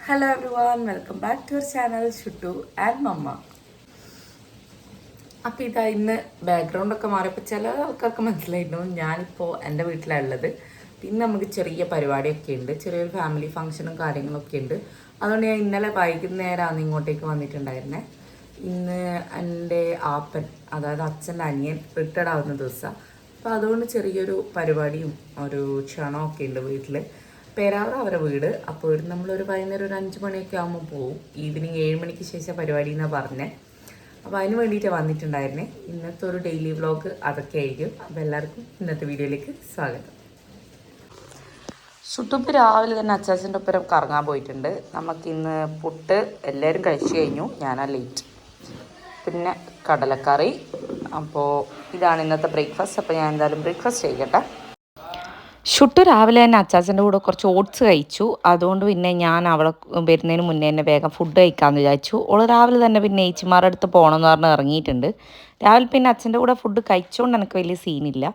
Hello everyone, welcome back to our channel Shuttu and Mama. അപ്പോൾ ഇതാ ഇന്ന് ബാക്ക്ഗ്രൗണ്ടൊക്കെ മാറിയപ്പോൾ ചില ആൾക്കാർക്ക് മനസ്സിലായിട്ടുണ്ടാവും ഞാനിപ്പോൾ എൻ്റെ വീട്ടിലുള്ളത്. പിന്നെ നമുക്ക് ചെറിയ പരിപാടിയൊക്കെ ഉണ്ട്, ചെറിയൊരു ഫാമിലി ഫംഗ്ഷനും കാര്യങ്ങളൊക്കെ ഉണ്ട്. അതുകൊണ്ട് ഞാൻ ഇന്നലെ വൈകുന്നേരമാണ് ഇങ്ങോട്ടേക്ക് വന്നിട്ടുണ്ടായിരുന്നത്. ഇന്ന് എൻ്റെ ആപ്പൻ, അതായത് അച്ഛൻ്റെ അനിയൻ റിട്ടയർഡ് ആവുന്ന ദിവസമാണ്. അപ്പോൾ അതുകൊണ്ട് ചെറിയൊരു പരിപാടിയും ഒരു ക്ഷണമൊക്കെ ഉണ്ട് വീട്ടിൽ. പേരാവൂർ അവരെ വീട്. അപ്പോൾ ഇവിടെ നമ്മളൊരു വൈകുന്നേരം ഒരു 5 മണിയൊക്കെ ആകുമ്പോൾ പോവും. ഈവനിങ് 7 മണിക്ക് ശേഷം പരിപാടി എന്നാണ് പറഞ്ഞത്. അപ്പോൾ അതിന് വേണ്ടിയിട്ടാണ് വന്നിട്ടുണ്ടായിരുന്നേ. ഇന്നത്തെ ഒരു ഡെയിലി വ്ളോഗ് അതൊക്കെ ആയിരിക്കും. അപ്പോൾ എല്ലാവർക്കും ഇന്നത്തെ വീഡിയോയിലേക്ക് സ്വാഗതം. ചുട്ടുപ്പ് രാവിലെ തന്നെ അച്ചാച്ചൻ്റെ ഒപ്പം കറങ്ങാൻ പോയിട്ടുണ്ട്. നമുക്കിന്ന് പുട്ട് എല്ലാവരും കഴിച്ചു കഴിഞ്ഞു, ഞാനാ ലേറ്റ്. പിന്നെ കടലക്കറി. അപ്പോൾ ഇതാണ് ഇന്നത്തെ ബ്രേക്ക്ഫാസ്റ്റ്. അപ്പോൾ ഞാൻ എന്തായാലും ബ്രേക്ക്ഫാസ്റ്റ് ചെയ്യട്ടെ. ഷുട്ടു രാവിലെ തന്നെ അച്ചാച്ചൻ്റെ കൂടെ കുറച്ച് ഓട്സ് കഴിച്ചു. അതുകൊണ്ട് പിന്നെ ഞാൻ അവളെ വരുന്നതിന് മുന്നേ തന്നെ വേഗം ഫുഡ് കഴിക്കാമെന്ന് വിചാരിച്ചു. അവൾ രാവിലെ തന്നെ പിന്നെ ഏച്ചിമാരുടെ അടുത്ത് പോകണമെന്ന് പറഞ്ഞ് ഇറങ്ങിയിട്ടുണ്ട്. രാവിലെ പിന്നെ അച്ഛൻ്റെ കൂടെ ഫുഡ് കഴിച്ചുകൊണ്ട് എനിക്ക് വലിയ സീനില്ല.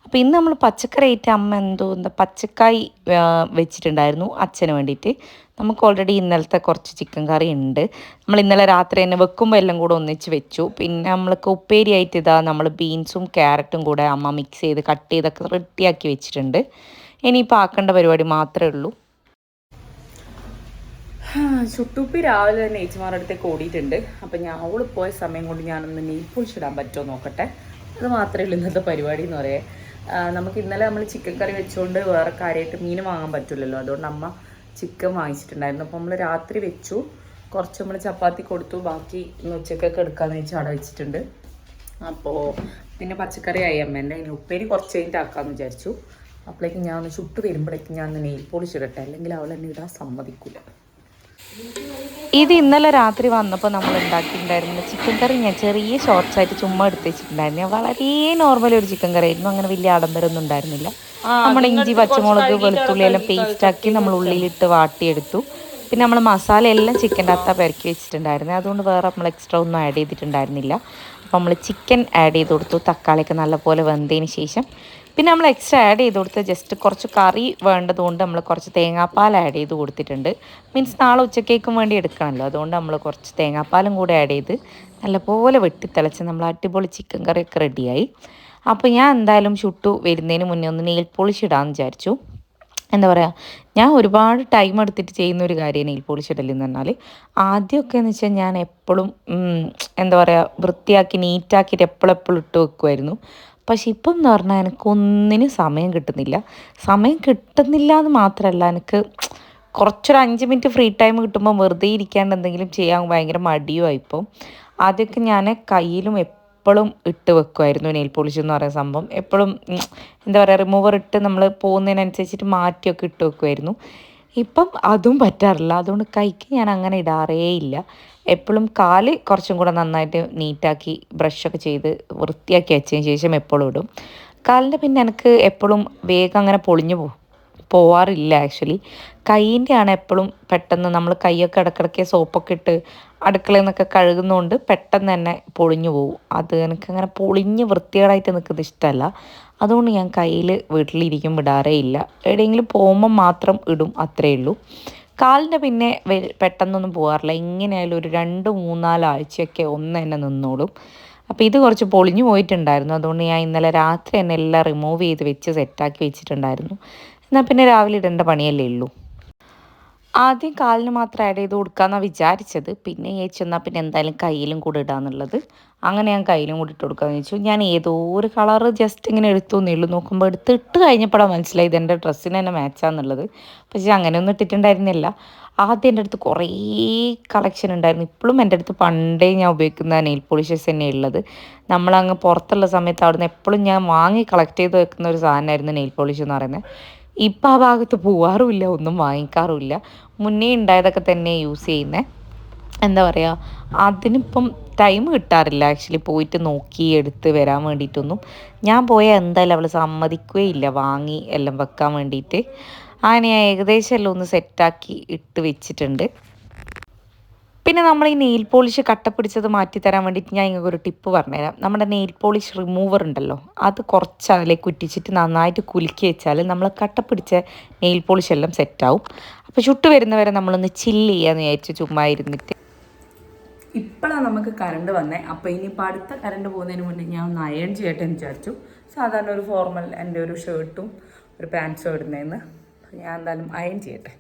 അപ്പോൾ ഇന്ന് നമ്മൾ പച്ചക്കറി ആയിട്ട് അമ്മ എന്താ പച്ചക്കായി വെച്ചിട്ടുണ്ടായിരുന്നു അച്ഛന് വേണ്ടിയിട്ട്. നമുക്ക് ഓൾറെഡി ഇന്നലത്തെ കുറച്ച് ചിക്കൻ കറി ഉണ്ട്. നമ്മൾ ഇന്നലെ രാത്രി തന്നെ വെക്കുമ്പോൾ എല്ലാം കൂടെ ഒന്നിച്ച് വെച്ചു. പിന്നെ നമ്മൾക്ക് ഉപ്പേരി ആയിട്ട് ഇതാ നമ്മൾ ബീൻസും ക്യാരറ്റും കൂടെ അമ്മ മിക്സ് ചെയ്ത് കട്ട് ചെയ്തൊക്കെ റെഡിയാക്കി വെച്ചിട്ടുണ്ട്. ഇനിയിപ്പോൾ ആക്കേണ്ട പരിപാടി മാത്രമേ ഉള്ളൂ. ചുട്ടുപ്പി രാവിലെ തന്നെ ഏച്ചിമാരുടെ അടുത്തേക്ക് ഓടിയിട്ടുണ്ട്. അപ്പം ഞാൻ അവൾ പോയ സമയം കൊണ്ട് ഞാനൊന്ന് നെയിൽ പോളിഷ് ഇടാൻ പറ്റുമോ നോക്കട്ടെ. അത് മാത്രമേ ഉള്ളൂ ഇന്നത്തെ പരിപാടി എന്ന് പറയാം. നമുക്ക് ഇന്നലെ നമ്മൾ ചിക്കൻ കറി വെച്ചുകൊണ്ട് വേറെ കാര്യമായിട്ട് മീൻ വാങ്ങാൻ പറ്റില്ലല്ലോ. അതുകൊണ്ട് അമ്മ ചിക്കൻ വാങ്ങിച്ചിട്ടുണ്ടായിരുന്നു. അപ്പോൾ നമ്മൾ രാത്രി വെച്ചു, കുറച്ച് നമ്മൾ ചപ്പാത്തി കൊടുത്തു, ബാക്കി ഇന്ന് ഉച്ചക്കൊക്കെ എടുക്കാമെന്ന് വെച്ച് അവിടെ വെച്ചിട്ടുണ്ട്. അപ്പോൾ പിന്നെ പച്ചക്കറി ആയി അമ്മേൻ്റെ. അതിന് ഉപ്പേരി കുറച്ച് കഴിഞ്ഞിട്ട് ആക്കാമെന്ന് വിചാരിച്ചു. അപ്പോഴേക്കും ഞാൻ ഒന്ന് ചുട്ട് വരുമ്പോഴേക്കും ഞാൻ ഒന്ന് നെയിൽ പോളിഷ് ഇടട്ടെ, അല്ലെങ്കിൽ അവൾ എന്നെ ഇടാൻ സമ്മതിക്കില്ല. ഇത് ഇന്നലെ രാത്രി വന്നപ്പോൾ നമ്മൾ ഉണ്ടാക്കിയിട്ടുണ്ടായിരുന്നു ചിക്കൻ കറി. ഞാൻ ചെറിയ ഷോർട്സ് ആയിട്ട് ചുമ്മാ എടുത്ത് വെച്ചിട്ടുണ്ടായിരുന്നു. വളരെ നോർമൽ ഒരു ചിക്കൻ കറി ആയിരുന്നു, അങ്ങനെ വലിയ ആഡംബരമൊന്നും ഉണ്ടായിരുന്നില്ല. നമ്മുടെ ഇഞ്ചി പച്ചമുളക് വെളുത്തുള്ളി എല്ലാം പേസ്റ്റാക്കി നമ്മൾ ഉള്ളിലിട്ട് വാട്ടിയെടുത്തു. പിന്നെ നമ്മൾ മസാല എല്ലാം ചിക്കൻ്റെ അത്ത പെരക്കി വെച്ചിട്ടുണ്ടായിരുന്നു. അതുകൊണ്ട് വേറെ നമ്മൾ എക്സ്ട്രാ ഒന്നും ആഡ് ചെയ്തിട്ടുണ്ടായിരുന്നില്ല. അപ്പോൾ നമ്മൾ ചിക്കൻ ആഡ് ചെയ്ത് കൊടുത്തു. തക്കാളിയൊക്കെ നല്ലപോലെ വെന്തതിന് ശേഷം പിന്നെ നമ്മൾ എക്സ്ട്രാ ആഡ് ചെയ്ത് കൊടുത്ത് ജസ്റ്റ് കുറച്ച് കറി വേണ്ടതുകൊണ്ട് നമ്മൾ കുറച്ച് തേങ്ങാപ്പാൽ ആഡ് ചെയ്ത് കൊടുത്തിട്ടുണ്ട്. മീൻസ് നാളെ ഉച്ചക്കേക്കും വേണ്ടി എടുക്കണമല്ലോ, അതുകൊണ്ട് നമ്മൾ കുറച്ച് തേങ്ങാപ്പാലും കൂടെ ആഡ് ചെയ്ത് നല്ലപോലെ വെട്ടിത്തിളച്ച് നമ്മൾ അടിപൊളി ചിക്കൻ കറിയൊക്കെ റെഡിയായി. അപ്പോൾ ഞാൻ എന്തായാലും ചുട്ടു വരുന്നതിന് മുന്നേ ഒന്ന് നെയിൽ പോളിഷ് ഇടാമെന്ന് വിചാരിച്ചു. എന്താ പറയുക, ഞാൻ ഒരുപാട് ടൈം എടുത്തിട്ട് ചെയ്യുന്ന ഒരു കാര്യമാണ് നെയിൽ പോളിഷ് ഇടലെന്ന് പറഞ്ഞാൽ. ആദ്യമൊക്കെ എന്ന് വെച്ചാൽ ഞാൻ എപ്പോഴും എന്താ പറയുക വൃത്തിയാക്കി നീറ്റാക്കിയിട്ട് എപ്പോഴെപ്പോഴും ഇട്ട് വെക്കുമായിരുന്നു. പക്ഷെ ഇപ്പം എന്ന് പറഞ്ഞാൽ എനിക്കൊന്നിനും സമയം കിട്ടുന്നില്ല. സമയം കിട്ടുന്നില്ല എന്ന് മാത്രമല്ല, എനിക്ക് കുറച്ചൊരു 5 മിനിറ്റ് ഫ്രീ ടൈം കിട്ടുമ്പോൾ വെറുതെ ഇരിക്കാണ്ട് എന്തെങ്കിലും ചെയ്യാൻ ഭയങ്കര മടിയുമായി. ഇപ്പം ആദ്യമൊക്കെ ഞാൻ കയ്യിലും എപ്പോഴും ഇട്ട് വെക്കുമായിരുന്നു നെയിൽ പോളിഷ് എന്ന് പറയുന്ന സംഭവം. എപ്പോഴും എന്താ പറയുക റിമൂവർ ഇട്ട് നമ്മൾ പോകുന്നതിനനുസരിച്ചിട്ട് മാറ്റിയൊക്കെ ഇട്ട് വെക്കുമായിരുന്നു. ഇപ്പം അതും പറ്റാറില്ല. അതുകൊണ്ട് കൈക്ക് ഞാൻ അങ്ങനെ ഇടാറേ ഇല്ല. എപ്പോഴും കാല് കുറച്ചും കൂടെ നന്നായിട്ട് നീറ്റാക്കി ബ്രഷൊക്കെ ചെയ്ത് വൃത്തിയാക്കി വെച്ചതിന് ശേഷം എപ്പോഴും ഇടും. കാലിൻ്റെ പിന്നെ എനിക്ക് എപ്പോഴും വേഗം അങ്ങനെ പൊളിഞ്ഞു പോവാറില്ല ആക്ച്വലി. കൈയിൻ്റെ ആണ് എപ്പോഴും പെട്ടെന്ന് നമ്മൾ കൈയൊക്കെ ഇടയ്ക്കിടയ്ക്ക് സോപ്പൊക്കെ ഇട്ട് അടുക്കളയിൽ നിന്നൊക്കെ കഴുകുന്നതുകൊണ്ട് പെട്ടെന്ന് തന്നെ പൊളിഞ്ഞു പോകും. അത് എനിക്കങ്ങനെ പൊളിഞ്ഞ് വൃത്തികേടായിട്ട് നിൽക്കുന്നത് ഇഷ്ടമല്ല. അതുകൊണ്ട് ഞാൻ കയ്യിൽ വീട്ടിലിരിക്കുമ്പോൾ ഇടാറേ ഇല്ല. എവിടെയെങ്കിലും പോകുമ്പോൾ മാത്രം ഇടും, അത്രയേ ഉള്ളൂ. കാലിൻ്റെ പിന്നെ പെട്ടെന്നൊന്നും പോകാറില്ല. എങ്ങനെയായാലും ഒരു 2-3-4 ആഴ്ചയൊക്കെ ഒന്ന് തന്നെ നിന്നോളും. അപ്പോൾ ഇത് കുറച്ച് പൊളിഞ്ഞു പോയിട്ടുണ്ടായിരുന്നു. അതുകൊണ്ട് ഞാൻ ഇന്നലെ രാത്രി തന്നെ എല്ലാം റിമൂവ് ചെയ്ത് വെച്ച് സെറ്റാക്കി വെച്ചിട്ടുണ്ടായിരുന്നു. എന്നാൽ പിന്നെ രാവിലെ ഇടേണ്ട പണിയല്ലേ ഉള്ളൂ. ആദ്യം കാലിന് മാത്രം ആഡ് ചെയ്ത് കൊടുക്കാമെന്നാണ് വിചാരിച്ചത്. പിന്നെ എന്നാൽ പിന്നെ എന്തായാലും കയ്യിലും കൂടെ ഇടാന്നുള്ളത്. അങ്ങനെ ഞാൻ കയ്യിലും കൂടി ഇട്ട് കൊടുക്കാമെന്ന് വെച്ചു. ഞാൻ ഏതോ ഒരു കളറ് ജസ്റ്റ് ഇങ്ങനെ എടുത്തുന്നേ ഉള്ളൂ. നോക്കുമ്പോൾ ഇട്ട് കഴിഞ്ഞപ്പോഴാണ് മനസ്സിലായത് എൻ്റെ ഡ്രസ്സിന് തന്നെ മാച്ചാന്നുള്ളത്. പക്ഷേ അങ്ങനെയൊന്നും ഇട്ടിട്ടുണ്ടായിരുന്നില്ല. ആദ്യം എൻ്റെ അടുത്ത് കുറേ കളക്ഷൻ ഉണ്ടായിരുന്നു. ഇപ്പോഴും എൻ്റെ അടുത്ത് പണ്ടേ ഞാൻ ഉപയോഗിക്കുന്ന നെയിൽ പോളിഷസ് തന്നെ ഉള്ളത്. നമ്മളങ്ങ് പുറത്തുള്ള സമയത്ത് അവിടുന്ന് എപ്പോഴും ഞാൻ വാങ്ങി കളക്ട് ചെയ്ത് വെക്കുന്ന ഒരു സാധനമായിരുന്നു നെയിൽ പോളിഷ് എന്ന് പറയുന്നത്. ഇപ്പം ആ ഭാഗത്ത് പോവാറുമില്ല, ഒന്നും വാങ്ങിക്കാറുമില്ല. മുന്നേ ഉണ്ടായതൊക്കെ തന്നെ യൂസ് ചെയ്യുന്നത്. എന്താ പറയുക, അതിനിപ്പം ടൈം കിട്ടാറില്ല ആക്ച്വലി പോയിട്ട് നോക്കി എടുത്ത് വരാൻ വേണ്ടിയിട്ടൊന്നും. ഞാൻ പോയാൽ എന്തായാലും അവൾ സമ്മതിക്കുകയില്ല വാങ്ങി എല്ലാം വെക്കാൻ വേണ്ടിയിട്ട്. അങ്ങനെ ഞാൻ ഏകദേശം എല്ലാം ഒന്ന് സെറ്റാക്കി ഇട്ട് വെച്ചിട്ടുണ്ട്. പിന്നെ നമ്മൾ ഈ നെയിൽ പോളിഷ് കട്ട പിടിച്ചത് മാറ്റി തരാൻ വേണ്ടിയിട്ട് ഞാൻ നിങ്ങൾക്ക് ഒരു ടിപ്പ് പറഞ്ഞുതരാം. നമ്മുടെ നെയിൽ പോളിഷ് റിമൂവർ ഉണ്ടല്ലോ, അത് കുറച്ച് അതിലേക്ക് കുറ്റിച്ചിട്ട് നന്നായിട്ട് കുലുക്കി വെച്ചാൽ നമ്മൾ കട്ട പിടിച്ച നെയിൽ പോളിഷ് എല്ലാം സെറ്റാവും. അപ്പോൾ അപ്പോൾ ചുട്ട് വരുന്നവരെ നമ്മളൊന്ന് ചില്ല് ചെയ്യാമെന്ന് വിചാരിച്ചു ചുമ്മാ ഇരുന്നിട്ട്. ഇപ്പോഴാണ് നമുക്ക് കറണ്ട് വന്നേ. അപ്പോൾ ഇനിയിപ്പോൾ അടുത്ത കറണ്ട് പോകുന്നതിന് മുന്നേ ഞാൻ ഒന്ന് അയൺ ചെയ്യട്ടെ എന്ന് വിചാരിച്ചു. സാധാരണ ഒരു ഫോർമൽ എൻ്റെ ഒരു ഷർട്ടും ഒരു പാൻസും ഇടുന്നതെന്ന് ഞാൻ എന്തായാലും അയൺ ചെയ്യട്ടെ.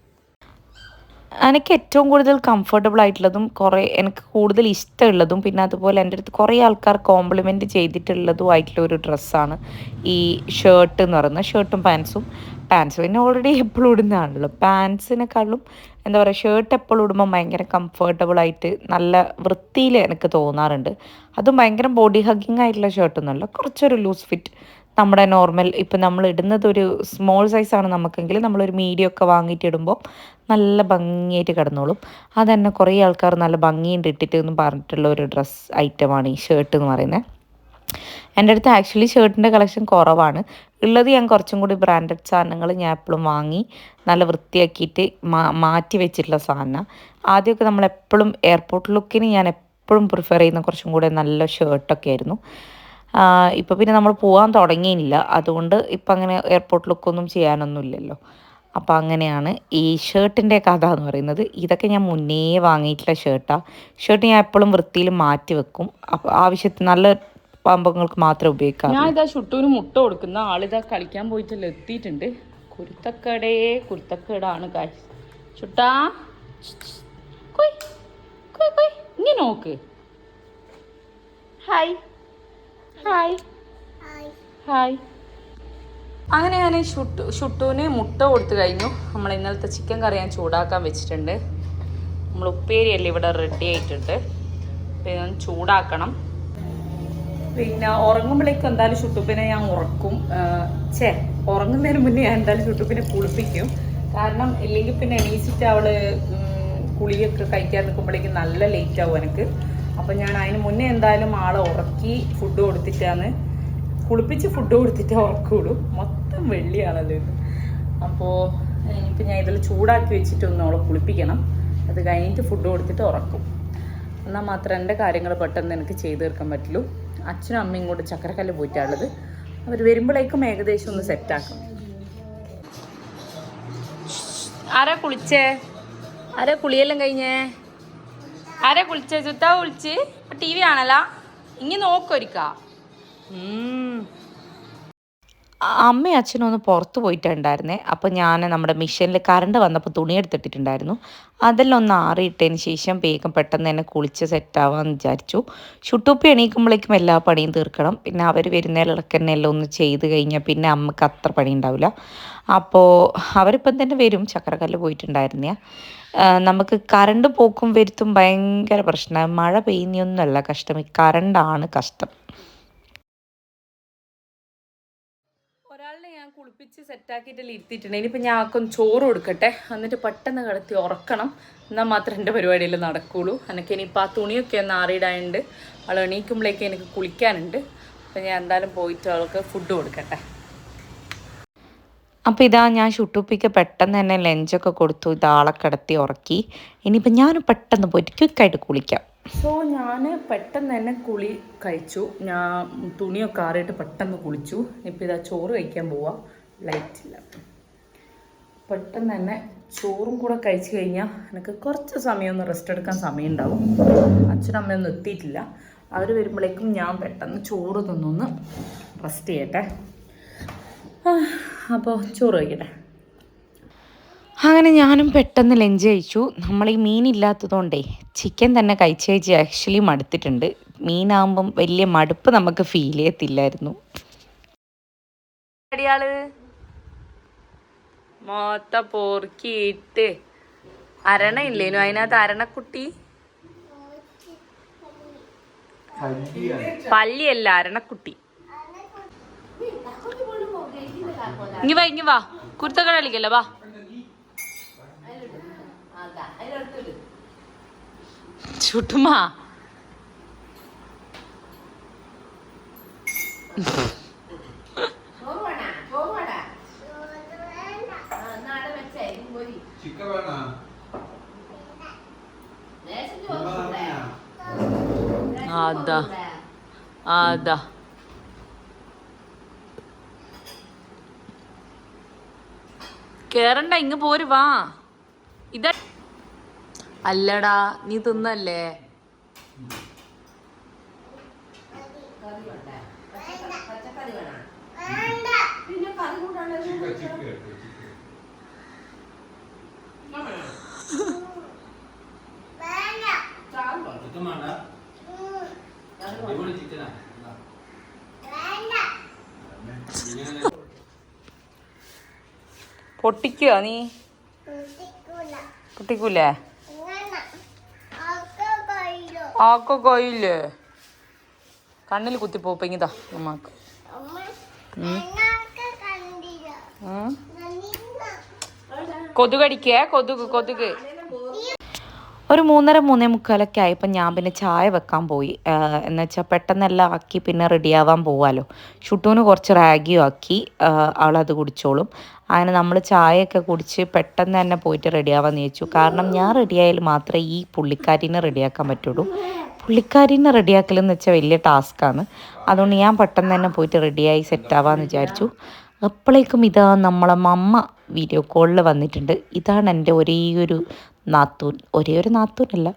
എനിക്ക് ഏറ്റവും കൂടുതൽ കംഫർട്ടബിൾ ആയിട്ടുള്ളതും എനിക്ക് കൂടുതൽ ഇഷ്ടമുള്ളതും പിന്നെ അതുപോലെ എൻ്റെ അടുത്ത് കുറേ ആൾക്കാർ കോംപ്ലിമെൻറ്റ് ചെയ്തിട്ടുള്ളതും ആയിട്ടുള്ള ഒരു ഡ്രസ്സാണ് ഈ ഷർട്ട് എന്ന് പറയുന്നത്. ഷർട്ടും പാൻസും പിന്നെ ഓൾറെഡി എപ്പോഴും ഇടുന്നതാണല്ലോ. പാൻസിനെക്കാളും എന്താ പറയുക, ഷർട്ട് എപ്പോഴും ഇടുമ്പോൾ ഭയങ്കര കംഫർട്ടബിളായിട്ട് നല്ല വൃത്തിയിൽ എനിക്ക് തോന്നാറുണ്ട്. അതും ഭയങ്കര ബോഡി ഹഗ്ഗിങ് ആയിട്ടുള്ള ഷർട്ടൊന്നുമല്ല, കുറച്ചൊരു ലൂസ് ഫിറ്റ്, നമ്മുടെ നോർമൽ. ഇപ്പം നമ്മൾ ഇടുന്നത് ഒരു സ്മോൾ സൈസാണ് നമുക്കെങ്കിൽ നമ്മളൊരു മീഡിയം ഒക്കെ വാങ്ങിയിട്ട് ഇടുമ്പോൾ നല്ല ഭംഗിയായിട്ട് കിടന്നോളും. അതുതന്നെ കുറേ ആൾക്കാർ നല്ല ഭംഗിയുണ്ട് ഇട്ടിട്ട് എന്ന് പറഞ്ഞിട്ടുള്ള ഒരു ഡ്രസ്സ് ഐറ്റമാണ് ഈ ഷർട്ട് എന്ന് പറയുന്നത്. എൻ്റെ അടുത്ത് ആക്ച്വലി ഷർട്ടിൻ്റെ കളക്ഷൻ കുറവാണ് ഉള്ളത്. ഞാൻ കുറച്ചും കൂടി ബ്രാൻഡഡ് സാധനങ്ങൾ ഞാൻ എപ്പോഴും വാങ്ങി നല്ല വൃത്തിയാക്കിയിട്ട് മാറ്റി വെച്ചിട്ടുള്ള സാധനം. ആദ്യമൊക്കെ നമ്മളെപ്പോഴും എയർപോർട്ട് ലുക്കിന് ഞാൻ എപ്പോഴും പ്രിഫർ ചെയ്യുന്ന കുറച്ചും കൂടെ നല്ല ഷർട്ടൊക്കെ ആയിരുന്നു. ഇപ്പോൾ പിന്നെ നമ്മൾ പോകാൻ തുടങ്ങിയില്ല, അതുകൊണ്ട് ഇപ്പം അങ്ങനെ എയർപോർട്ട് ലുക്കൊന്നും ചെയ്യാനൊന്നുമില്ലല്ലോ. അപ്പോൾ അങ്ങനെയാണ് ഈ ഷർട്ടിൻ്റെ കഥ എന്ന് പറയുന്നത്. ഇതൊക്കെ ഞാൻ മുന്നേ വാങ്ങിയിട്ടുള്ള ഷർട്ടാണ്. ഷർട്ട് ഞാൻ എപ്പോഴും വൃത്തിയിൽ മാറ്റി വെക്കും. അപ്പോൾ ആവശ്യത്തിന് നല്ല പാമ്പങ്ങൾക്ക് മാത്രമേ ഉപയോഗിക്കാം. ഞാൻ ഇതാ ഷുട്ടൂന് മുട്ട കൊടുക്കുന്ന ആളിതാ കളിക്കാൻ പോയിട്ടല്ല എത്തിയിട്ടുണ്ട്. കുരുത്തക്കേടാണ് കായ്. ചുട്ടാ ഇങ്ങനെ നോക്ക്. Hi hi hi. അങ്ങനെ ഞാൻ ഷുട്ടൂന് മുട്ട കൊടുത്തു കഴിഞ്ഞു. നമ്മൾ ഇന്നലത്തെ ചിക്കൻ കറി ഞാൻ ചൂടാക്കാൻ വെച്ചിട്ടുണ്ട്. നമ്മൾ ഉപ്പേരിയല്ലേ ഇവിടെ റെഡി ആയിട്ടുണ്ട്. പിന്നെ ചൂടാക്കണം. പിന്നെ ഉറങ്ങുമ്പോഴേക്കും എന്തായാലും ഷുട്ടൂപ്പിനെ ഞാൻ ഉറക്കും. ഉറങ്ങുന്നതിന് മുന്നേ ഞാൻ എന്തായാലും ഷുട്ടൂപ്പിനെ കുളിപ്പിക്കും. കാരണം ഇല്ലെങ്കിൽ പിന്നെ എണീച്ചിട്ട് അവള് കുളിയൊക്കെ കഴിക്കാൻ നിൽക്കുമ്പോഴേക്കും നല്ല ലേറ്റ് ആവും എനിക്ക്. അപ്പം ഞാൻ അതിന് മുന്നേ എന്തായാലും ആളെ ഉറക്കി ഫുഡ് കൊടുത്തിട്ടാണ്, കുളിപ്പിച്ച് ഫുഡ് കൊടുത്തിട്ട് ഉറക്കുള്ളൂ. മൊത്തം വെള്ളിയാണല്ലോ ഇത്. അപ്പോൾ ഇനിയിപ്പോൾ ഞാൻ ഇതിൽ ചൂടാക്കി വെച്ചിട്ടൊന്ന് അവളെ കുളിപ്പിക്കണം. അത് കഴിഞ്ഞിട്ട് ഫുഡ് കൊടുത്തിട്ട് ഉറക്കും. എന്നാൽ മാത്രം എൻ്റെ കാര്യങ്ങൾ പെട്ടെന്ന് എനിക്ക് ചെയ്ത് തീർക്കാൻ പറ്റുള്ളൂ. അച്ഛനും അമ്മയും കൂടെ ചക്കരക്കല്ല് പോയിട്ടാണുള്ളത്. അവർ വരുമ്പോഴേക്കും ഏകദേശം ഒന്ന് സെറ്റാക്കും. ആരാ കുളിച്ചേ? ആരാ കുളിയെല്ലാം കഴിഞ്ഞേ? ആരാ കുളിച്ചേ? ചുത്താ കുളിച്ച് ടി വി ആണല്ലോ. ഇനി നോക്കൊരിക്കാ. അമ്മയും അച്ഛനും ഒന്ന് പുറത്ത് പോയിട്ടുണ്ടായിരുന്നേ. അപ്പോൾ ഞാൻ നമ്മുടെ മിഷനിൽ കറണ്ട് വന്നപ്പോൾ തുണി എടുത്തിട്ടിട്ടുണ്ടായിരുന്നു. അതെല്ലാം ഒന്ന് ആറിയിട്ടതിന് ശേഷം വേഗം പെട്ടെന്ന് തന്നെ കുളിച്ച് സെറ്റാവാമെന്ന് വിചാരിച്ചു. ഷുട്ടൂപ്പി എണീക്കുമ്പോഴേക്കും എല്ലാ പണിയും തീർക്കണം. പിന്നെ അവർ വരുന്നതിലിടക്ക് തന്നെ എല്ലാം ഒന്ന് ചെയ്ത് കഴിഞ്ഞാൽ പിന്നെ അമ്മക്ക് അത്ര പണി ഉണ്ടാവില്ല. അപ്പോൾ അവരിപ്പം തന്നെ വരും. ചക്കരക്കല്ല് പോയിട്ടുണ്ടായിരുന്നേ. നമുക്ക് കറണ്ട് പോക്കും വരുത്തും ഭയങ്കര പ്രശ്നമാണ്. മഴ പെയ്യുന്നൊന്നുമല്ല കഷ്ടം, ഈ കറണ്ടാണ് കഷ്ടം. ഒരാളിനെ ഞാൻ കുളിപ്പിച്ച് സെറ്റാക്കിയിട്ടെല്ലാം ഇരുത്തിയിട്ടുണ്ട്. ഇനിയിപ്പോൾ ഞാൻ ആക്കൊന്ന് ചോറ് കൊടുക്കട്ടെ, എന്നിട്ട് പെട്ടെന്ന് കിടത്തി ഉറക്കണം. എന്നാൽ മാത്രമേ എൻ്റെ പരിപാടിയെല്ലാം നടക്കുകയുള്ളൂ. എനിക്ക് ഇനിയിപ്പോൾ ആ തുണിയൊക്കെ ഒന്ന് ആറിയിടാനുണ്ട്. അവൾ എണീക്കുമ്പോഴേക്ക് എനിക്ക് കുളിക്കാനുണ്ട്. അപ്പോൾ ഞാൻ എന്തായാലും പോയിട്ട് അവൾക്ക് ഫുഡ് കൊടുക്കട്ടെ. അപ്പോൾ ഇതാ ഞാൻ ഷുട്ടൂപ്പിക്ക് പെട്ടെന്ന് തന്നെ ലഞ്ചൊക്കെ കൊടുത്തു. ഇതാളെ കിടത്തി ഉറക്കി. ഇനിയിപ്പോൾ ഞാൻ പെട്ടെന്ന് പോയിട്ട് ക്വിക്കായിട്ട് കുളിക്കാം. സോ ഞാൻ പെട്ടെന്ന് തന്നെ കുളി കഴിച്ചു. ഞാൻ തുണിയൊക്കെ ആറിയിട്ട് പെട്ടെന്ന് കുളിച്ചു. ഇപ്പോൾ ഇതാ ചോറ് കഴിക്കാൻ പോവാം. ലൈറ്റില്ല. പെട്ടെന്ന് തന്നെ ചോറും കൂടെ കഴിച്ച് കഴിഞ്ഞാൽ എനിക്ക് കുറച്ച് സമയം ഒന്ന് റെസ്റ്റ് എടുക്കാൻ സമയം ഉണ്ടാവും. അച്ഛനമ്മയൊന്നും എത്തിയിട്ടില്ല. അവർ വരുമ്പോഴേക്കും ഞാൻ പെട്ടെന്ന് ചോറ് തിന്നൊന്ന് റെസ്റ്റ് ചെയ്യട്ടെ. അപ്പോൾ ചോറ് കഴിക്കട്ടെ. അങ്ങനെ ഞാനും പെട്ടെന്ന് ലഞ്ച് കഴിച്ചു. നമ്മൾ ഈ മീനില്ലാത്തതുകൊണ്ടേ ചിക്കൻ തന്നെ കഴിച്ച് ആക്ച്വലി മടുത്തിട്ടുണ്ട്. മീനാകുമ്പം വലിയ മടുപ്പ് നമുക്ക് ഫീൽ ചെയ്യത്തില്ലായിരുന്നു. അടിയാള് മൊത്തം പൊറുക്കിയിട്ട് അരണയില്ലേനു. അതിനകത്ത് അരണക്കുട്ടി പല്ലിയല്ല, അരണക്കുട്ടി. ഇങ്ങി വാ കുരുത്തക്കട കളിക്കല്ലോ. വാ ചുട്ടുമാ അതാ അതാ കേറണ്ട, ഇങ്ങ് പോര്. വാ അല്ലടാ നീ തിന്നല്ലേ? പൊട്ടിക്കോ നീ? പൊട്ടിക്കൂലേ? ആക്കോ കൊയില്ലേ? കണ്ണിൽ കുത്തിപ്പോയിങ്ങിതാ അമ്മക്ക്. കൊതുകടിക്കേ? കൊതുക്. ഒരു 3:30-3:45 ആയപ്പോൾ ഞാൻ പിന്നെ ചായ വെക്കാൻ പോയി. എന്നുവെച്ചാൽ പെട്ടെന്നെല്ലാം ആക്കി പിന്നെ റെഡിയാവാൻ പോവാമല്ലോ. ഷുട്ടൂന് കുറച്ച് റാഗിയും ആക്കി, അവളത് കുടിച്ചോളും. അങ്ങനെ നമ്മൾ ചായയൊക്കെ കുടിച്ച് പെട്ടെന്ന് തന്നെ പോയിട്ട് റെഡിയാവാന്ന് ചോദിച്ചു. കാരണം ഞാൻ റെഡിയായാൽ മാത്രമേ ഈ പുള്ളിക്കാരിനെ റെഡിയാക്കാൻ പറ്റുള്ളൂ. പുള്ളിക്കാരിനെ റെഡിയാക്കലെന്ന് വെച്ചാൽ വലിയ ടാസ്ക്കാണ്. അതുകൊണ്ട് ഞാൻ പെട്ടെന്ന് തന്നെ പോയിട്ട് റെഡിയായി സെറ്റാവാന്ന് വിചാരിച്ചു. അപ്പോഴേക്കും ഇതാ നമ്മളെ മമ്മ വീഡിയോ കോളിൽ വന്നിട്ടുണ്ട്. ഇതാണ് എൻ്റെ ഒരേ ഒരു നാത്തൂനല്ല,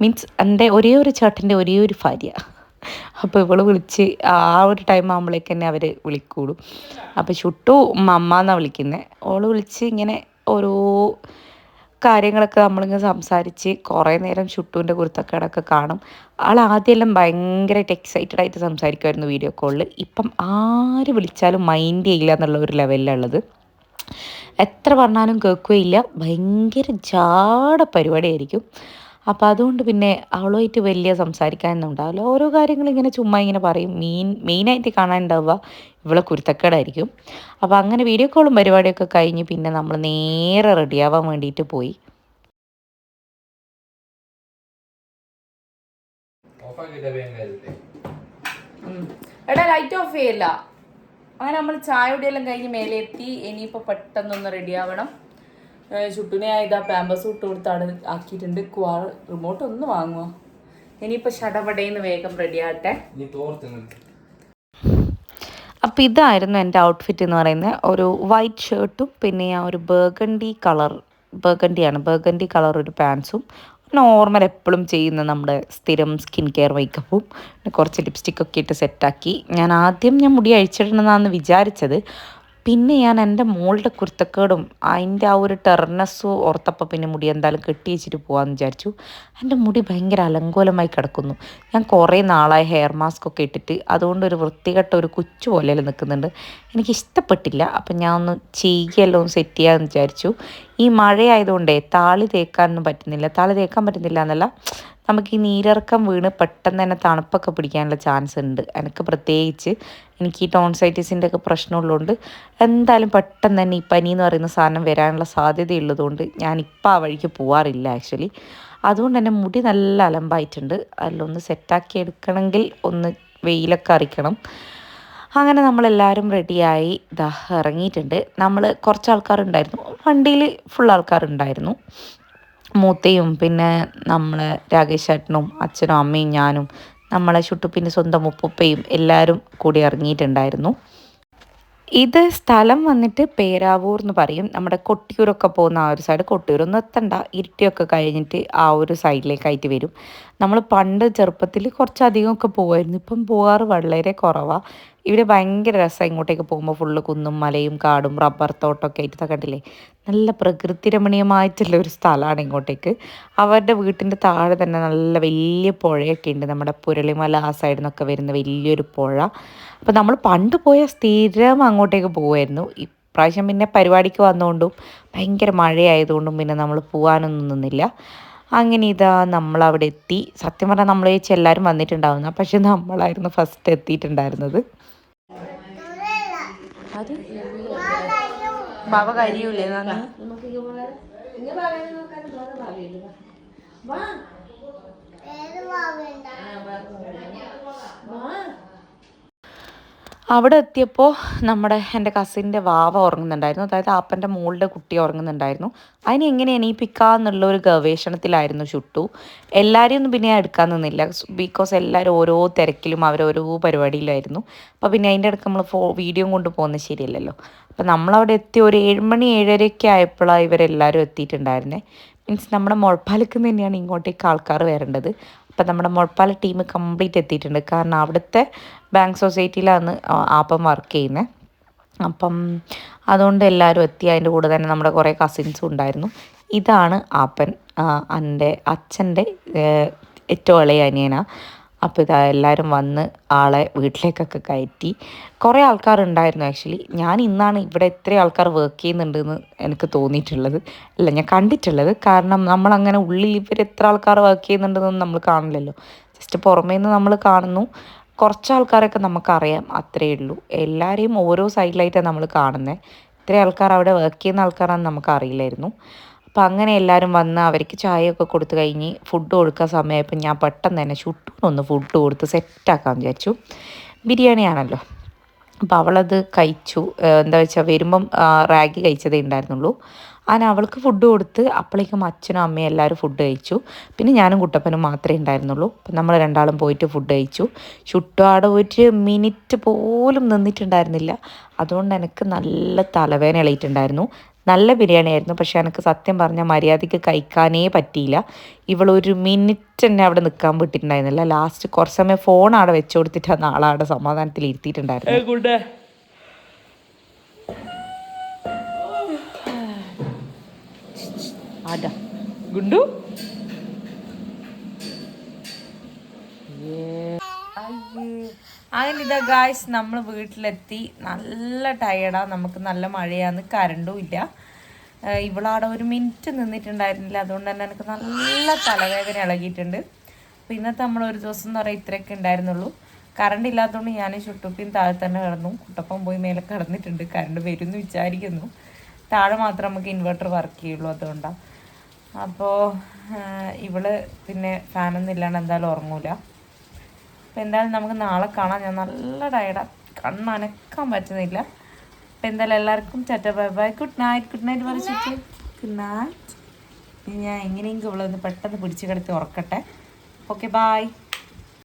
മീൻസ് എൻ്റെ ഒരേ ഒരു ചേട്ടൻ്റെ ഒരേ ഒരു ഭാര്യ. അപ്പോൾ ഇവൾ വിളിച്ച് ആ ഒരു ടൈം ആകുമ്പോഴേക്ക് തന്നെ അവർ വിളിക്കൂടും. അപ്പോൾ ഷുട്ടു മമ്മ എന്നാണ് വിളിക്കുന്നത്. ഓൾ വിളിച്ച് ഇങ്ങനെ ഓരോ കാര്യങ്ങളൊക്കെ നമ്മളിങ്ങനെ സംസാരിച്ച് കുറേ നേരം ഷുട്ടുവിൻ്റെ കുരുത്തക്കേടൊക്കെ കാണും. ആൾ ആദ്യമെല്ലാം ഭയങ്കരമായിട്ട് എക്സൈറ്റഡ് ആയിട്ട് സംസാരിക്കുമായിരുന്നു വീഡിയോ കോളിൽ. ഇപ്പം ആര് വിളിച്ചാലും മൈൻഡ് ചെയ്യില്ല എന്നുള്ള ഒരു ലെവലിലുള്ളത്. എത്ര പറഞ്ഞാലും കേൾക്കുകയില്ല, ഭയങ്കര ജാട പരിപാടിയായിരിക്കും. അപ്പോൾ അതുകൊണ്ട് പിന്നെ അവളുമായിട്ട് വലിയ സംസാരിക്കാനൊന്നും ഉണ്ടാവില്ല. ഓരോ കാര്യങ്ങൾ ഇങ്ങനെ ചുമ്മാ ഇങ്ങനെ പറയും. മെയിനായിട്ട് കാണാനുണ്ടാവുക ഇവളെ കുരുത്തക്കേടായിരിക്കും. അപ്പോൾ അങ്ങനെ വീഡിയോ കോളും പരിപാടിയൊക്കെ കഴിഞ്ഞ് പിന്നെ നമ്മൾ നേരെ റെഡിയാവാൻ വേണ്ടിയിട്ട് പോയി. എടാ ലൈറ്റ് ഓഫ് ചെയ്യല്ല. അങ്ങനെ നമ്മൾ ചായ കുടിയെല്ലാം കഴിഞ്ഞ് മേലെ എത്തി. ഇനിയിപ്പോൾ പെട്ടെന്നൊന്ന് റെഡി ആവണം. ചുട്ടിനെ ഇതാ പാമ്പസ് ഇട്ട് കൊടുത്താണ് ആക്കിയിട്ടുണ്ട്. റിമോട്ട് ഒന്ന് വാങ്ങുമോ? ഇനിയിപ്പോൾ ഷടപടയിന്ന് വേഗം റെഡി ആകട്ടെ. അപ്പോൾ ഇതായിരുന്നു എൻ്റെ ഔട്ട്ഫിറ്റ് എന്ന് പറയുന്നത്. ഒരു വൈറ്റ് ഷർട്ടും പിന്നെ ആ ഒരു ബർഗണ്ടി കളർ ഒരു പാൻസും, നോർമൽ എപ്പോഴും ചെയ്യുന്ന നമ്മുടെ സ്ഥിരം സ്കിൻ കെയർ മേക്കപ്പും, കുറച്ച് ലിപ്സ്റ്റിക്കൊക്കെ ഇട്ട് സെറ്റാക്കി. ഞാൻ മുടി അഴിച്ചിടണമെന്നാണ് വിചാരിച്ചത്. പിന്നെ ഞാൻ എൻ്റെ മോളുടെ കുരുത്തക്കേടും അതിൻ്റെ ആ ഒരു ടെർനെസ്സും ഓർത്തപ്പോൾ പിന്നെ മുടി എന്തായാലും കെട്ടി വെച്ചിട്ട് പോകാമെന്ന് വിചാരിച്ചു. എൻ്റെ മുടി ഭയങ്കര അലങ്കോലമായി കിടക്കുന്നു. ഞാൻ കുറേ നാളായി ഹെയർ മാസ്ക് ഒക്കെ ഇട്ടിട്ട്, അതുകൊണ്ട് ഒരു വൃത്തികെട്ട ഒരു കുച്ചു പോലെയല്ലേ നിൽക്കുന്നുണ്ട്. എനിക്കിഷ്ടപ്പെട്ടില്ല. അപ്പം ഞാൻ ഒന്ന് ചെയ്യുകയല്ലോ, ഒന്ന് സെറ്റ് ചെയ്യാമെന്ന് വിചാരിച്ചു. ഈ മഴയായതുകൊണ്ടേ താളി തേക്കാൻ പറ്റുന്നില്ല എന്നല്ല, നമുക്ക് ഈ നീരിറക്കം വീണ് പെട്ടെന്ന് തന്നെ തണുപ്പൊക്കെ പിടിക്കാനുള്ള ചാൻസ് ഉണ്ട്. പ്രത്യേകിച്ച് എനിക്ക് ഈ ടോൺസൈറ്റിസിൻ്റെ ഒക്കെ പ്രശ്നമുള്ളതുകൊണ്ട് എന്തായാലും പെട്ടെന്ന് തന്നെ ഈ പനി എന്ന് പറയുന്ന സാധനം വരാനുള്ള സാധ്യതയുള്ളതുകൊണ്ട് ഞാനിപ്പോൾ ആ വഴിക്ക് പോവാറില്ല ആക്ച്വലി. അതുകൊണ്ട് തന്നെ മുടി നല്ല അലമ്പായിട്ടുണ്ട്. അതിലൊന്ന് സെറ്റാക്കി എടുക്കണമെങ്കിൽ ഒന്ന് വെയിലൊക്കെ അറിയിക്കണം. അങ്ങനെ നമ്മളെല്ലാവരും റെഡിയായി ഇറങ്ങിയിട്ടുണ്ട്. നമ്മൾ കുറച്ച് ആൾക്കാരുണ്ടായിരുന്നു വണ്ടിയിൽ, ഫുൾ ആൾക്കാരുണ്ടായിരുന്നു. മൂത്തയും പിന്നെ നമ്മൾ രാകേഷ് ചേട്ടനും അച്ഛനും അമ്മയും ഞാനും നമ്മളെ ഷുട്ടുപ്പിൻ്റെ സ്വന്തം ഉപ്പുപ്പയും എല്ലാവരും കൂടി ഇറങ്ങിയിട്ടുണ്ടായിരുന്നു. ഇത് സ്ഥലം വന്നിട്ട് പേരാവൂർ എന്ന് പറയും. നമ്മുടെ കൊട്ടിയൂരൊക്കെ പോകുന്ന ആ ഒരു സൈഡ്. കൊട്ടിയൂരൊന്നും എത്തണ്ട, ഇരുട്ടിയൊക്കെ കഴിഞ്ഞിട്ട് ആ ഒരു സൈഡിലേക്കായിട്ട് വരും. നമ്മൾ പണ്ട് ചെറുപ്പത്തിൽ കുറച്ചധികമൊക്കെ പോകുമായിരുന്നു. ഇപ്പം പോകാറ് വളരെ കുറവാണ്. ഇവിടെ ഭയങ്കര രസമാണ്. ഇങ്ങോട്ടേക്ക് പോകുമ്പോൾ ഫുള്ള് കുന്നും മലയും കാടും റബ്ബർ തോട്ടമൊക്കെ ആയിട്ട് കണ്ടില്ലേ, നല്ല പ്രകൃതി രമണീയമായിട്ടുള്ള ഒരു സ്ഥലമാണ് ഇങ്ങോട്ടേക്ക്. അവരുടെ വീട്ടിൻ്റെ താഴെ തന്നെ നല്ല വലിയ പുഴയൊക്കെ ഉണ്ട്. നമ്മുടെ പുരളിമല ആ സൈഡിൽ നിന്നൊക്കെ വരുന്ന വലിയൊരു പുഴ. അപ്പോൾ നമ്മൾ പണ്ട് പോയ സ്ഥിരം അങ്ങോട്ടേക്ക് പോകുമായിരുന്നു. ഇപ്രാവശ്യം പിന്നെ പരിപാടിക്ക് വന്നുകൊണ്ടും ഭയങ്കര മഴയായതുകൊണ്ടും പിന്നെ നമ്മൾ പോകാനൊന്നും നിന്നില്ല. അങ്ങനെ ഇതാ നമ്മളവിടെ എത്തി. സത്യം പറഞ്ഞാൽ നമ്മൾ വെച്ച് എല്ലാവരും വന്നിട്ടുണ്ടാവുന്ന, പക്ഷെ നമ്മളായിരുന്നു ഫസ്റ്റ് എത്തിയിട്ടുണ്ടായിരുന്നത്. ബാബ കരിയൂലേ? അവിടെ എത്തിയപ്പോൾ എൻ്റെ കസിൻ്റെ വാവ ഉറങ്ങുന്നുണ്ടായിരുന്നു. അതായത് ആപ്പൻ്റെ മോളുടെ കുട്ടി ഉറങ്ങുന്നുണ്ടായിരുന്നു. അതിനെ എങ്ങനെ എണീപ്പിക്കാമെന്നുള്ള ഒരു ഗവേഷണത്തിലായിരുന്നു ഷുട്ടു. എല്ലാവരെയും ഒന്നും പിന്നെ എടുക്കാൻ നിന്നില്ല, ബിക്കോസ് എല്ലാവരും ഓരോ തിരക്കിലും അവരോരോ പരിപാടിയിലായിരുന്നു. അപ്പോൾ പിന്നെ അതിൻ്റെ ഇടയ്ക്ക് നമ്മൾ വീഡിയോ കൊണ്ട് പോകുന്നത് ശരിയല്ലല്ലോ. അപ്പോൾ നമ്മളവിടെ എത്തി ഒരു 7 മണി 7:30 ആയപ്പോഴാണ് ഇവരെല്ലാവരും എത്തിയിട്ടുണ്ടായിരുന്നത്. മീൻസ് നമ്മുടെ മുഴപ്പാലക്ക് തന്നെയാണ് ഇങ്ങോട്ടേക്ക് ആൾക്കാർ വരേണ്ടത്. അപ്പം നമ്മുടെ മുഴപ്പാല ടീം കംപ്ലീറ്റ് എത്തിയിട്ടുണ്ട്. കാരണം അവിടുത്തെ ബാങ്ക് സൊസൈറ്റിയിലാണ് ആപ്പം വർക്ക് ചെയ്യുന്നത്. അപ്പം അതുകൊണ്ട് എല്ലാവരും എത്തി. അതിൻ്റെ കൂടെ തന്നെ നമ്മുടെ കുറേ കസിൻസും ഉണ്ടായിരുന്നു. ഇതാണ് ആപ്പൻ, എൻ്റെ അച്ഛൻ്റെ ഏറ്റവും ഇളയ അനിയനാണ്. അപ്പോൾ ഇതാ എല്ലാവരും വന്ന് ആളെ വീട്ടിലേക്കൊക്കെ കയറ്റി. കുറേ ആൾക്കാരുണ്ടായിരുന്നു ആക്ച്വലി. ഞാൻ ഇന്നാണ് ഇവിടെ ഇത്രയും ആൾക്കാർ വർക്ക് ചെയ്യുന്നുണ്ടെന്ന് എനിക്ക് തോന്നിയിട്ടുള്ളത്, അല്ല ഞാൻ കണ്ടിട്ടുള്ളത്. കാരണം നമ്മളങ്ങനെ ഉള്ളിൽ ഇവർ എത്ര ആൾക്കാർ വർക്ക് ചെയ്യുന്നുണ്ടെന്നൊന്നും നമ്മൾ കാണില്ലല്ലോ. ജസ്റ്റ് പുറമേ നിന്ന് നമ്മൾ കാണുന്നു. കുറച്ച് ആൾക്കാരൊക്കെ നമുക്കറിയാം, അത്രയേ ഉള്ളൂ. എല്ലാവരെയും ഓരോ സൈഡിലായിട്ടാണ് നമ്മൾ കാണുന്നത്. ഇത്രയും ആൾക്കാർ അവിടെ വർക്ക് ചെയ്യുന്ന ആൾക്കാരാണെന്ന് നമുക്കറിയില്ലായിരുന്നു. അപ്പോൾ അങ്ങനെ എല്ലാവരും വന്ന് അവർക്ക് ചായയൊക്കെ കൊടുത്ത് കഴിഞ്ഞ് ഫുഡ് കൊടുക്കാൻ സമയമായപ്പോൾ ഞാൻ പെട്ടെന്ന് തന്നെ ചുട്ടൂനൊന്ന് ഫുഡ് കൊടുത്ത് സെറ്റാക്കാമെന്ന് വിചാരിച്ചു. ബിരിയാണിയാണല്ലോ. അപ്പോൾ അവളത് കഴിച്ചു. എന്താ വെച്ചാൽ വരുമ്പം റാഗി കഴിച്ചതേ ഉണ്ടായിരുന്നുള്ളൂ. അങ്ങനെ അവൾക്ക് ഫുഡ് കൊടുത്ത് അപ്പോഴേക്കും അച്ഛനും അമ്മയും എല്ലാവരും ഫുഡ് കഴിച്ചു. പിന്നെ ഞാനും കുട്ടപ്പനും മാത്രമേ ഉണ്ടായിരുന്നുള്ളൂ. അപ്പം നമ്മൾ രണ്ടാളും പോയിട്ട് ഫുഡ് കഴിച്ചു. ചുട്ടുപാടെ ഒരു മിനിറ്റ് പോലും നിന്നിട്ടുണ്ടായിരുന്നില്ല. അതുകൊണ്ട് എനിക്ക് നല്ല തലവേദന ഇളയിട്ടുണ്ടായിരുന്നു. നല്ല ബിരിയാണി ആയിരുന്നു. പക്ഷേ എനിക്ക് സത്യം പറഞ്ഞാൽ മര്യാദയ്ക്ക് കഴിക്കാനേ പറ്റിയില്ല. ഇവളൊരു മിനിറ്റ് തന്നെ അവിടെ നിൽക്കാൻ വിട്ടിട്ടുണ്ടായിരുന്നില്ല. ലാസ്റ്റ് കുറച്ച് സമയം ഫോൺ അവിടെ വെച്ച് കൊടുത്തിട്ടാണ് ആളവിടെ സമാധാനത്തിൽ ഇരുത്തിയിട്ടുണ്ടായിരുന്നു. അതാ ഗുണ്ടു അങ്ങനെ ഇതാ ഗായ്സ് നമ്മൾ വീട്ടിലെത്തി. നല്ല ടയർഡാണ്, നമുക്ക് നല്ല മഴയാണ്, കറണ്ടും ഇല്ല. ഇവളവിടെ ഒരു മിനിറ്റ് നിന്നിട്ടുണ്ടായിരുന്നില്ല. അതുകൊണ്ട് തന്നെ എനിക്ക് നല്ല തലവേദന ഇളകിയിട്ടുണ്ട്. അപ്പോൾ ഇന്നത്തെ നമ്മളൊരു ദിവസം എന്ന് പറയുക ഇത്രയൊക്കെ ഉണ്ടായിരുന്നുള്ളൂ. കറണ്ട് ഇല്ലാത്തതുകൊണ്ട് ഞാൻ ചുട്ടുപ്പിയും താഴെ തന്നെ കിടന്നു. കുട്ടപ്പം പോയി മേലെ കിടന്നിട്ടുണ്ട്. കറണ്ട് വരുമെന്ന് വിചാരിക്കുന്നു. താഴെ മാത്രം നമുക്ക് ഇൻവെർട്ടർ വർക്ക് ചെയ്യുള്ളൂ, അതുകൊണ്ടാണ്. അപ്പോൾ ഇവള് പിന്നെ ഫാനൊന്നും ഇല്ലാണ്ട് എന്തായാലും ഉറങ്ങൂല. അപ്പോൾ എന്തായാലും നമുക്ക് നാളെ കാണാം. ഞാൻ നല്ല ടയർഡാണ്, കണ്ണനക്കാൻ പറ്റുന്നില്ല. അപ്പോൾ എന്തായാലും എല്ലാവർക്കും Tata bye bye, good night. Good night പറഞ്ഞിട്ട് ഗുഡ് നൈറ്റ്. ഞാൻ എങ്ങനെയെങ്കിലും ഇവളൊന്ന് പെട്ടെന്ന് പിടിച്ച് കിടത്തി ഉറക്കട്ടെ. Okay bye.